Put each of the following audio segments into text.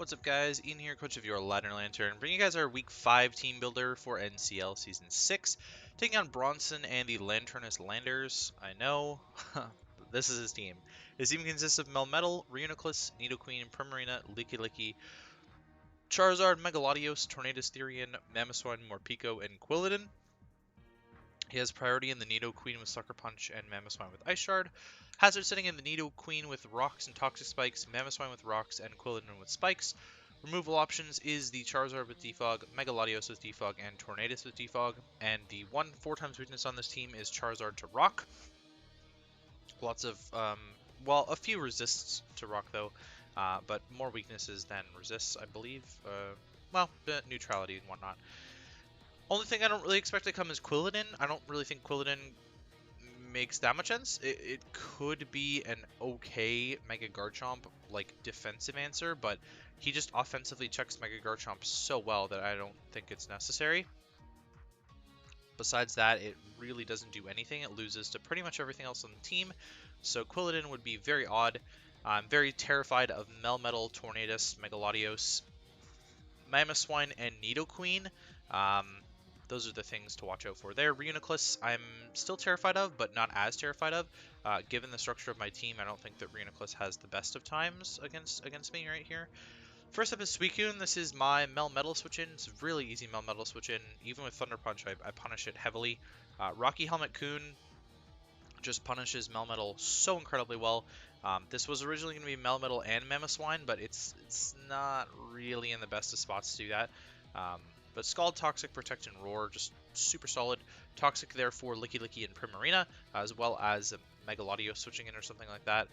What's up, guys? Ian here, coach of your Ladner Lanturn, bringing you guys our Week 5 team builder for NCL Season 6, taking on Bronson and the Lanternus Landers. I know, but this is his team. His team consists of Melmetal, Reuniclus, Nidoqueen, Primarina, Lickilicky, Charizard, Megalodios, Tornadus Therian, Mamoswine, Morpeko, and Quilladin. He has priority in the Nidoqueen with Sucker Punch and Mamoswine with Ice Shard. Hazard setting in the Nidoqueen with Rocks and Toxic Spikes, Mamoswine with Rocks, and Quilladin with Spikes. Removal options is the Charizard with Defog, Megalodios with Defog, and Tornadus with Defog. And the 1/4 weakness on this team is Charizard to Rock. Lots of, well, a few resists to Rock though, but more weaknesses than resists, I believe. Well, neutrality and whatnot. Only thing I don't really expect to come is Quilladin. I don't really think Quilladin makes that much sense. It could be an okay Mega Garchomp, like, defensive answer, but he just offensively checks Mega Garchomp so well that I don't think it's necessary. Besides that, it really doesn't do anything. It loses to pretty much everything else on the team, so Quilladin would be very odd. I'm very terrified of Melmetal, Tornadus, Megalodios, Mamoswine, and Nidoqueen. Those are the things to watch out for there. Reuniclus, I'm still terrified of, but not as terrified of. Given the structure of my team, I don't think that Reuniclus has the best of times against me right here. First up is Suicune. This is my Melmetal switch-in. It's a really easy Melmetal switch-in. Even with Thunder Punch, I punish it heavily. Rocky Helmet Coon just punishes Melmetal so incredibly well. This was originally going to be Melmetal and Mamoswine, but it's not really in the best of spots to do that. But Scald, Toxic, Protect, and Roar, just super solid. Toxic there for Lickilicky and Primarina, as well as Megalodios switching in or something like that.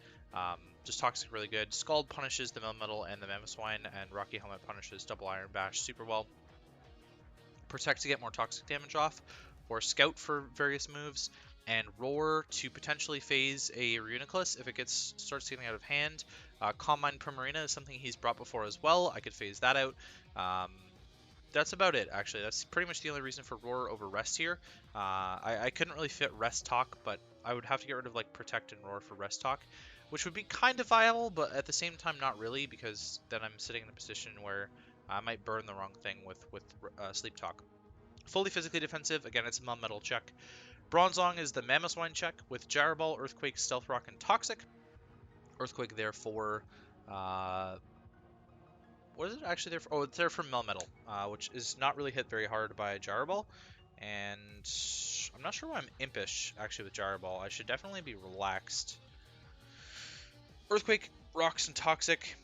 Just Toxic really good. Scald punishes the Melmetal and the Mamoswine, and Rocky Helmet punishes Double Iron Bash super well. Protect to get more Toxic damage off, or Scout for various moves, and Roar to potentially phase a Reuniclus if it starts getting out of hand. Calm Mind Primarina is something he's brought before as well. I could phase that out. That's about it, actually. That's pretty much the only reason for Roar over Rest here. I couldn't really fit Rest Talk, but I would have to get rid of like Protect and Roar for Rest Talk, which would be kind of viable, but at the same time not really, because then I'm sitting in a position where I might burn the wrong thing with Sleep Talk. Fully physically defensive, again, it's a Melmetal check. Bronzong is the Mamoswine check with Gyro Ball, Earthquake, Stealth Rock, and Toxic. Earthquake there for... what is it actually there for? Oh, it's there for Melmetal, which is not really hit very hard by Gyro Ball. And I'm not sure why I'm impish, actually, with Gyro Ball. I should definitely be relaxed. Earthquake, Rocks, and Toxic.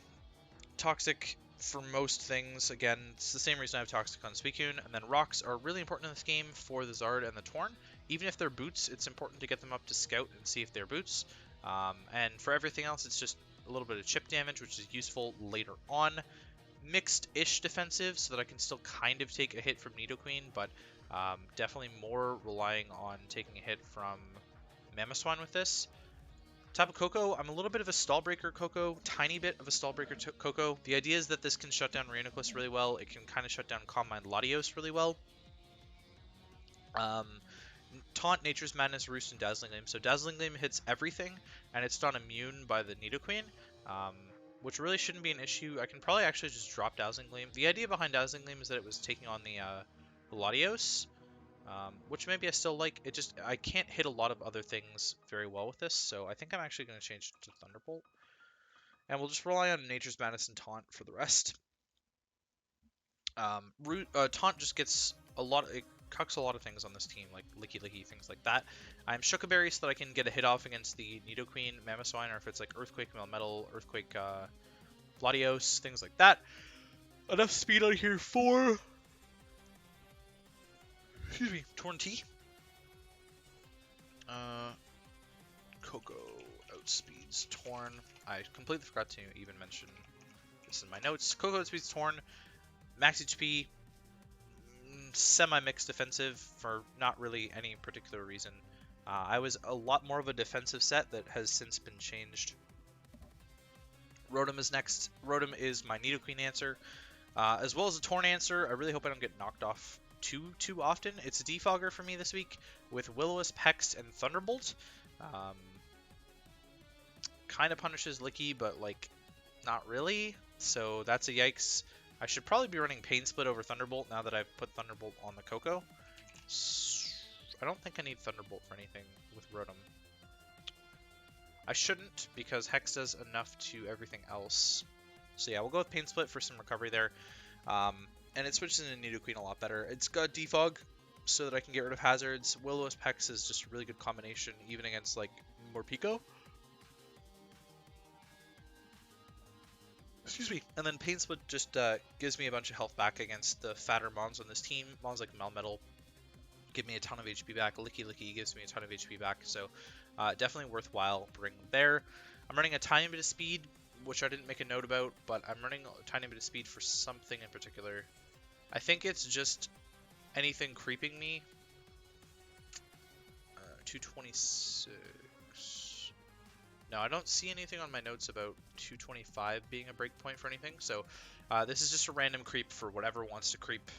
Toxic for most things. Again, it's the same reason I have Toxic on Suicune. And then Rocks are really important in this game for the Zard and the Torn. Even if they're Boots, it's important to get them up to Scout and see if they're Boots. And for everything else, it's just a little bit of chip damage, which is useful later on. Mixed-ish defensive, so that I can still kind of take a hit from Nidoqueen, but definitely more relying on taking a hit from Mamoswine with this. Tapu Koko, I'm a little bit of a stall breaker Koko, tiny bit of a stall breaker Koko. The idea is that this can shut down Reuniclus really well. It can kind of shut down Calm Mind Latios really well. Taunt, Nature's Madness, Roost, and Dazzling Gleam. So Dazzling Gleam hits everything, and it's not immune by the Nidoqueen. Which really shouldn't be an issue. I can probably actually just drop Dazzling Gleam. The idea behind Dazzling Gleam is that it was taking on the Latios, which maybe I still like. I can't hit a lot of other things very well with this, so I think I'm actually going to change it to Thunderbolt. And we'll just rely on Nature's Madness and Taunt for the rest. Taunt just gets it cucks a lot of things on this team, like Licky, things like that. I'm Shukaberry so that I can get a hit off against the Nidoqueen, Mamoswine, or if it's like Earthquake, Melmetal, Earthquake, Latios, things like that. Enough speed on here for... excuse me, Torn T. Koko outspeeds Torn. I completely forgot to even mention this in my notes. Koko outspeeds Torn. Max HP. Semi-mixed defensive for not really any particular reason. I was a lot more of a defensive set that has since been changed. Rotom is next. Rotom is my Nidoqueen answer, as well as a Torn answer. I really hope I don't get knocked off too often. It's a defogger for me this week with Will-O-Wisp, Hex, and Thunderbolt. Kind of punishes Licky, but like not really. So that's a yikes. I should probably be running Pain Split over Thunderbolt now that I've put Thunderbolt on the Coco. I don't think I need Thunderbolt for anything with Rotom. I shouldn't, because Hex does enough to everything else. So yeah, we'll go with Pain Split for some recovery there. And it switches into Nidoqueen a lot better. It's got Defog, so that I can get rid of hazards. Will-O-Wisp Hex is just a really good combination, even against like Morpeko. Excuse me. And then Pain Split just gives me a bunch of health back against the fatter Mons on this team. Mons like Melmetal give me a ton of HP back. Licky Licky gives me a ton of HP back. So definitely worthwhile bringing there. I'm running a tiny bit of speed, which I didn't make a note about, but I'm running a tiny bit of speed for something in particular. I think it's just anything creeping me. 226. No, I don't see anything on my notes about 225 being a breakpoint for anything. So this is just a random creep for whatever wants to creep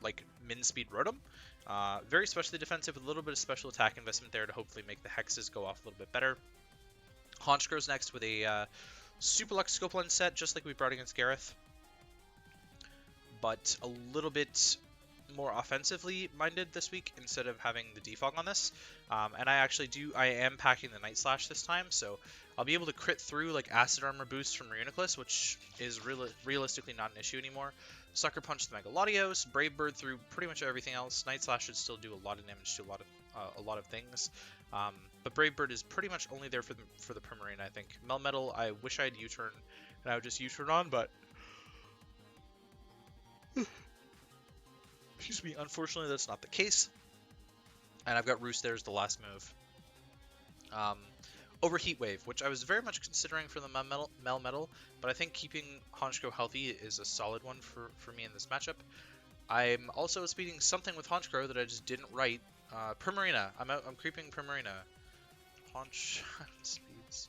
like min speed Rotom. Very specially defensive with a little bit of special attack investment there to hopefully make the hexes go off a little bit better. Honchkro's next with a Super Lux Scope Lens set, just like we brought against Gareth, but a little bit more offensively minded this week instead of having the defog on this. And I am packing the Night Slash this time, so I'll be able to crit through like Acid Armor boosts from Reuniclus, which is realistically not an issue anymore. Sucker Punch the Mega Latios, Brave Bird through pretty much everything else. Night Slash should still do a lot of damage to a lot of things. But Brave Bird is pretty much only there for the Primarina, I think. Melmetal, I wish I had U-Turn and I would just U-Turn on, but excuse me, unfortunately that's not the case. And I've got Roost there as the last move. Overheat Wave, which I was very much considering for the Melmetal, but I think keeping Honchkrow healthy is a solid one for me in this matchup. I'm also speeding something with Honchkrow that I just didn't write. Primarina. I'm creeping Primarina. Honch speeds.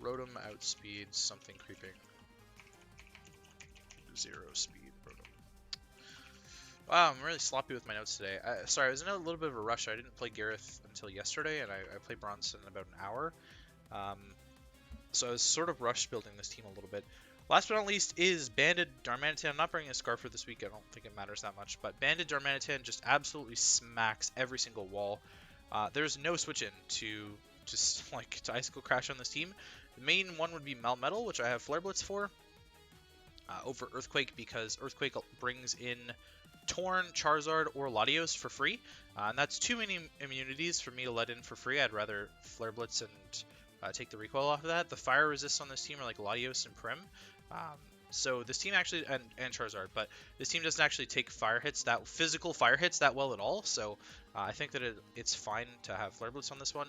Rotom outspeeds something creeping. 0 speed Rotom. Wow, I'm really sloppy with my notes today. Sorry, I was in a little bit of a rush. I didn't play Gareth until yesterday, and I played Bronson in about an hour. So I was sort of rush building this team a little bit. Last but not least is Banded Darmanitan. I'm not bringing a Scarf for this week. I don't think it matters that much. But Banded Darmanitan just absolutely smacks every single wall. There's no switch in to Icicle Crash on this team. The main one would be Melmetal, which I have Flare Blitz for, over Earthquake, because Earthquake brings in Torn, Charizard, or Latios for free. And that's too many immunities for me to let in for free. I'd rather Flare Blitz and take the recoil off of that. The fire resists on this team are like Latios and Prim. So this team actually, and Charizard, but this team doesn't actually take physical fire hits that well at all. So I think that it's fine to have Flare Blitz on this one.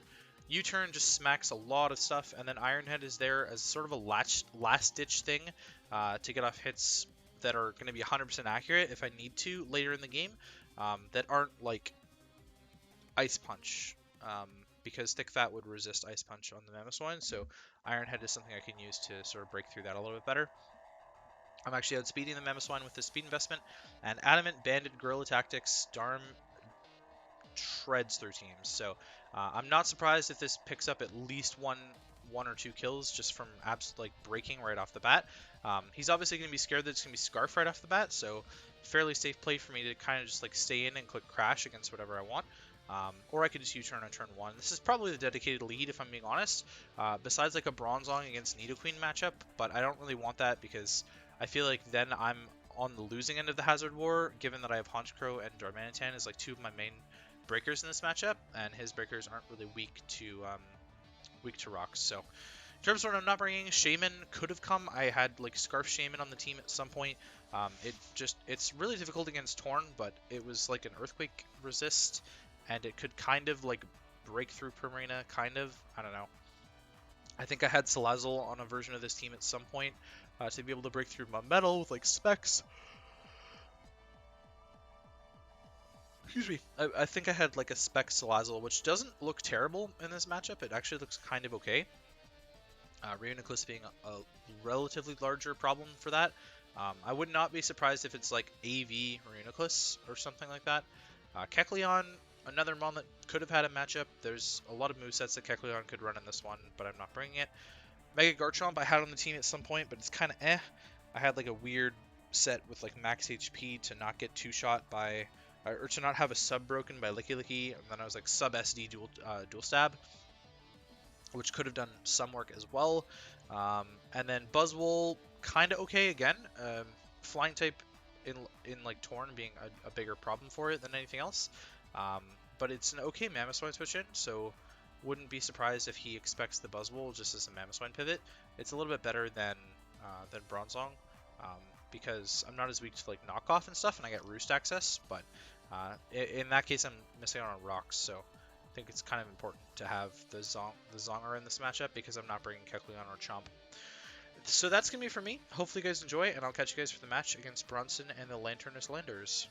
U-Turn just smacks a lot of stuff, and then Iron Head is there as sort of a last-ditch thing to get off hits that are going to be 100% accurate if I need to later in the game, that aren't like Ice Punch, because Thick Fat would resist Ice Punch on the Mamoswine, so Iron Head is something I can use to sort of break through that a little bit better. I'm actually outspeeding the Mamoswine with the speed investment, and Adamant, Banded, Guerrilla Tactics, Darm shreds through teams. So I'm not surprised if this picks up at least one or two kills just from breaking right off the bat. He's obviously going to be scared that it's going to be Scarf right off the bat, so fairly safe play for me to kind of just stay in and click Crash against whatever I want. Or I could just U-Turn on turn 1. This is probably the dedicated lead, if I'm being honest, besides like a Bronzong against Nidoqueen matchup, but I don't really want that because I feel like then I'm on the losing end of the Hazard War, given that I have Honchkrow and Darmanitan as two of my main breakers in this matchup, and his breakers aren't really weak to rocks. So in terms of what I'm not bringing, Shaman could have come. I had Scarf Shaman on the team at some point. It's really difficult against Torn, but it was like an Earthquake resist, and it could kind of break through Primarina, kind of. I don't know. I think I had Salazzle on a version of this team at some point to be able to break through Metal with Specs. Excuse me. I think I had a Spec Salazzle, which doesn't look terrible in this matchup. It actually looks kind of okay. Reuniclus being a relatively larger problem for that. I would not be surprised if it's AV Reuniclus or something like that. Kecleon, Another Mon that could have had a matchup. There's a lot of movesets that Kecleon could run in this one, but I'm not bringing it. Mega Garchomp I had on the team at some point, but it's kind of eh. I had like a weird set with like max HP to not get two-shot by, or to not have a sub broken by Licky Licky, and then I was like sub SD dual stab, which could have done some work as well. And then Buzzwole, kind of okay again. Flying type in like Torn being a bigger problem for it than anything else. But it's an okay Mamoswine switch in, so wouldn't be surprised if he expects the Buzzwole just as a Mamoswine pivot. It's a little bit better than Bronson, because I'm not as weak to like knockoff and stuff, and I get roost access. But in that case, I'm missing out on rocks, so I think it's kind of important to have the Zonger in this matchup because I'm not bringing Kecleon or Chomp. So that's going to be for me. Hopefully you guys enjoy, and I'll catch you guys for the match against Bronson and the Lanternus Landers.